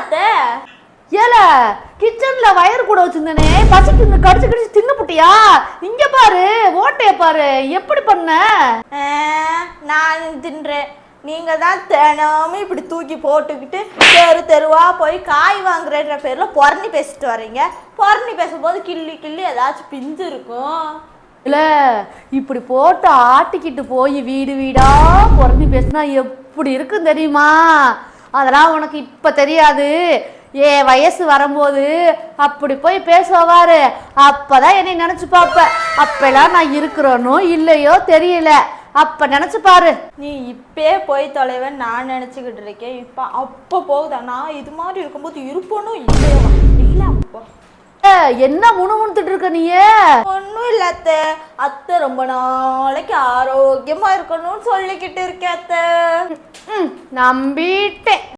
அத்தை? ஏல கிச்சன்ல வயர் கூட வச்சிருந்தனே, பசிக்கு கடிச்சு கடிச்சு தின்னு புட்டியா? இங்க பாரு, ஓட்டைய பாரு, எப்படி பண்ண? நான் தின்றேன். நீங்க தான் தினமும் இப்படி தூக்கி போட்டுக்கிட்டு தெரு தெருவா போய் காய் வாங்குறன்ற பேர்ல பொறணி பேசிட்டு வர்றீங்க. பொறணி பேசும்போது கிள்ளி கிள்ளி ஏதாச்சும் பிஞ்சு இருக்கும். இல்ல இப்படி போட்டு ஆட்டிக்கிட்டு போய் வீடு வீடா பொறணி பேசினா எப்படி இருக்கும் தெரியுமா? அதெல்லாம் உனக்கு இப்ப தெரியாது. வயசு வரும்போது அப்படி போய் பேசுவாரு, அப்பதான் என்னை நினைச்சு பாப்ப. அப்பெல்லாம் நான் இருக்கிறோனோ இல்லையோ தெரியல, அப்ப நினைச்சு பாரு. நீ இப்பே போய் தொலைவன் நான் நினைச்சுக்கிட்டு இருக்கேன். இப்ப அப்ப போகுதா? நான் இது மாதிரி இருக்கும்போது இருப்போனும் இல்லையோ இல்ல. அப்போ என்ன முணுமுணுத்துட்டு இருக்க நீயே? ஒன்னும் இல்ல அத்தை. அத்தை ரொம்ப நாளைக்கு ஆரோக்கியமா இருக்கணும்னு சொல்லிக்கிட்டு இருக்கேன் அத்தை. நம்பிட்டேன்.